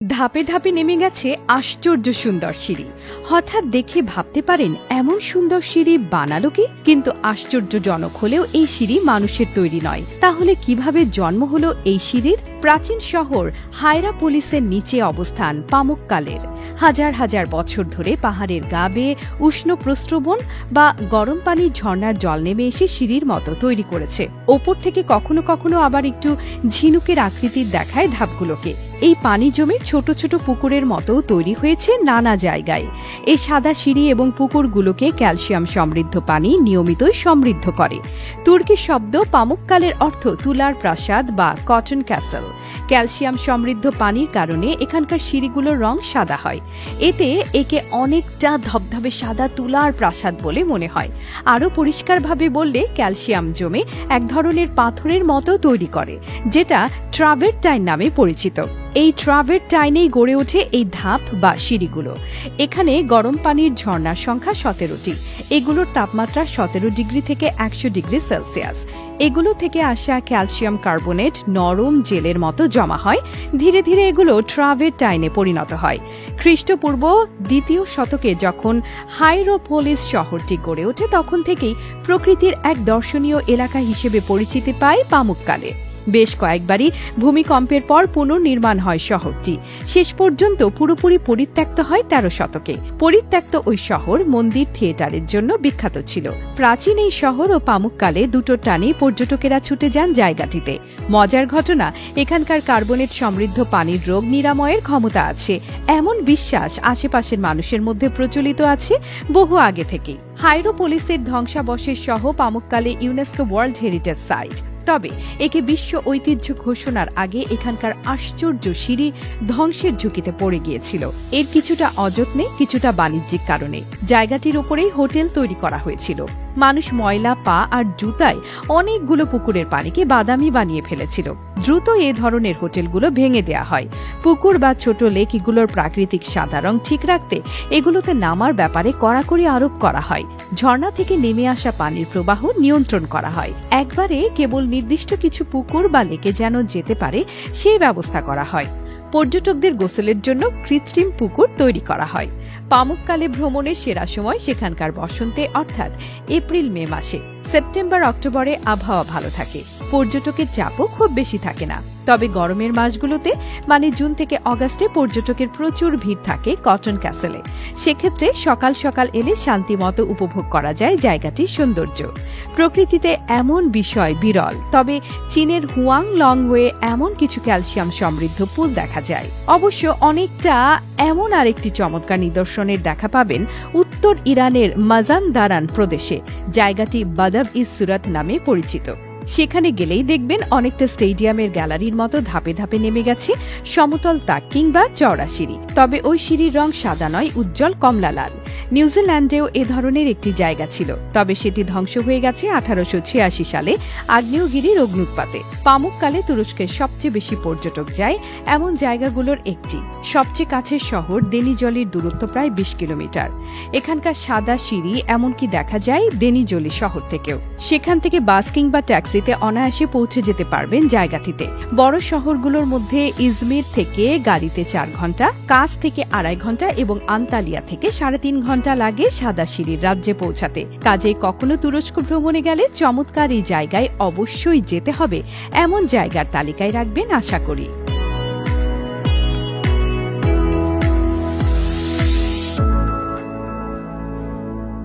ধাপে ধাপে নেমে গেছে আশ্চর্য সুন্দর সিঁড়ি। হঠাৎ দেখে ভাবতে পারেন এমন সুন্দর সিঁড়ি বানালো কি? কিন্তু আশ্চর্যজনক হলেও এই সিঁড়ি মানুষের তৈরি নয়। তাহলে কিভাবে জন্ম হলো এই সিঁড়ির? প্রাচীন শহর হায়রাপোলিসের নিচে অবস্থান পামুক্কালের। হাজার হাজার বছর ধরে পাহাড়ের গা বেয়ে উষ্ণ প্রস্রবণ বা গরম পানির ঝর্ণার জল নেমে এসে সিঁড়ির মতো তৈরি করেছে। ওপর থেকে কখনো কখনো আবার একটু ঝিনুকের আকৃতির দেখায় ধাপগুলোকে। এই পানি জমে ছোট ছোট পুকুরের মতো তৈরি হয়েছে নানা জায়গায়। এই সাদা সিঁড়ি এবং পুকুরগুলোকে ক্যালসিয়াম সমৃদ্ধ পানি নিয়মিতই সমৃদ্ধ করে। তুর্কি শব্দ পামুক্কালের অর্থ তুলার প্রাসাদ বা কটন ক্যাসেল। ক্যালসিয়াম সমৃদ্ধ পানির কারণে এখানকার সিঁড়িগুলোর রং সাদা হয়। এতে একে অনেকটা ধবধবে সাদা তুলার প্রাসাদ বলে মনে হয়। আরও পরিষ্কারভাবে বললে ক্যালসিয়াম জমে এক ধরনের পাথরের মতো তৈরি করে, যেটা ট্রাভেরটাইন নামে পরিচিত। এই ট্রাভেরটাইনেই গড়ে ওঠে এই ধাপ বা সিঁড়িগুলো। এখানে গরম পানির ঝর্ণার সংখ্যা 17টি। এগুলোর তাপমাত্রা 17 ডিগ্রি থেকে 100 ডিগ্রি সেলসিয়াস। এগুলো থেকে আসা ক্যালসিয়াম কার্বনেট নরম জেলের মতো জমা হয়। ধীরে ধীরে এগুলো ট্রাভেরটাইনে পরিণত হয়। খ্রিস্টপূর্ব 2য় শতকে যখন হায়রাপোলিস শহরটি গড়ে ওঠে, তখন থেকেই প্রকৃতির এক দর্শনীয় এলাকা হিসেবে পরিচিতি পায় পামুক্কালে। বেশ কয়েকবারই ভূমিকম্পের পর পুনর্নির্মাণ হয় শহরটি। শেষ পর্যন্ত পুরোপুরি পরিত্যক্ত হয় 13 শতকে। পরিত্যক্ত ওই শহর মন্দির থিয়েটারের জন্য বিখ্যাত ছিল। প্রাচীন এই শহর ও পামুক্কালে দুটো টানে পর্যটকেরা ছুটে যান জায়গাটিতে। মজার ঘটনা, এখানকার কার্বনেট সমৃদ্ধ পানির রোগ নিরাময়ের ক্ষমতা আছে এমন বিশ্বাস আশেপাশের মানুষের মধ্যে প্রচলিত আছে বহু আগে থেকেই। হায়রাপোলিসের ধ্বংসাবশেষ সহ পামুক্কালে ইউনেস্কো ওয়ার্ল্ড হেরিটেজ সাইট। তবে একে বিশ্ব ঐতিহ্য ঘোষণার আগে এখানকার আশ্চর্য সিঁড়ি ধ্বংসের ঝুঁকিতে পড়ে গিয়েছিল। এর কিছুটা অযত্নে, কিছুটা বাণিজ্যিক কারণে জায়গাটির ওপরেই হোটেল তৈরি করা হয়েছিল। মানুষ ময়লা পা আর জুতায় অনেকগুলো পুকুরের পানিকে বাদামি বানিয়ে ফেলেছিল। দ্রুত এ ধরনের হোটেলগুলো ভেঙে দেয়া হয়। পুকুর বা ছোট লেক এগুলোর প্রাকৃতিক সাদা রং ঠিক রাখতে এগুলোতে নামার ব্যাপারে কড়াকড়ি আরোপ করা হয়। ঝর্ণা থেকে নেমে আসা পানির প্রবাহ নিয়ন্ত্রণ করা হয়। একবারে কেবল নির্দিষ্ট কিছু পুকুর বা লেকে যেন যেতে পারে সেই ব্যবস্থা করা হয়। পর্যটকদের গোসলের জন্য কৃত্রিম পুকুর তৈরি করা হয়। পামুক্কালে ভ্রমণের সেরা সময় সেখানকার বসন্তে, অর্থাৎ এপ্রিল মে মাসে। সেপ্টেম্বর অক্টোবরে আবহাওয়া ভালো থাকে, পর্যটকের চাপও খুব বেশি থাকে না। তবে গরমের মাসগুলোতে মানে জুন থেকে অগাস্টে পর্যটকের প্রচুর ভিড় থাকে কটন ক্যাসেলে। সেক্ষেত্রে সকাল সকাল এলে শান্তিমতো উপভোগ করা যায় জায়গাটির সৌন্দর্য। প্রকৃতিতে এমন বিষয় বিরল। তবে চীনের হুয়াং লংওয়ে এমন কিছু ক্যালসিয়াম সমৃদ্ধ পুল দেখা যায়। অবশ্য অনেকটা এমন আরেকটি চমৎকার নিদর্শনের দেখা পাবেন উত্তর ইরানের মাজানদারান প্রদেশে। জায়গাটি বাদাব-ই-সুরাত নামে পরিচিত। সেখানে গেলেই দেখবেন অনেকটা স্টেডিয়ামের গ্যালারির মতো ধাপে ধাপে নেমে গেছে সমতল তাক কিংবা চওড়া সিঁড়ি। তবে ওই সিঁড়ির রং সাদা নয়, উজ্জ্বল কমলা লাল। নিউজিল্যান্ডেও এ ধরনের একটি জায়গা ছিল, তবে সেটি ধ্বংস হয়ে গেছে 1886 সালে আগ্নেয়গিরির অগ্ন্যুৎপাতে। পামুক্কালে তুরস্কের সবচেয়ে বেশি পর্যটক যায় এমন জায়গাগুলোর একটি। সবচেয়ে কাছের শহর দেনিজলির দূরত্ব প্রায় 20 কিলোমিটার। এখানকার সাদা সিঁড়ি এমনকি দেখা যায় দেনিজলি শহর থেকেও। সেখান থেকে বাস কিংবা ট্যাক্সিতে অনায়াসে পৌঁছে যেতে পারবেন জায়গাটিতে। বড় শহরগুলোর মধ্যে ইজমির থেকে গাড়িতে 4 ঘন্টা, কাস থেকে 2.5 ঘন্টা এবং আন্তালিয়া থেকে 3.5 ঘন্টা লাগে সাদা সিঁড়ির রাজ্যে পৌঁছাতে। কাজেই কখনো তুরস্ক ভ্রমণে গেলে চমৎকার এই জায়গায় অবশ্যই যেতে হবে এমন জায়গার তালিকায় রাখবেন আশা করি।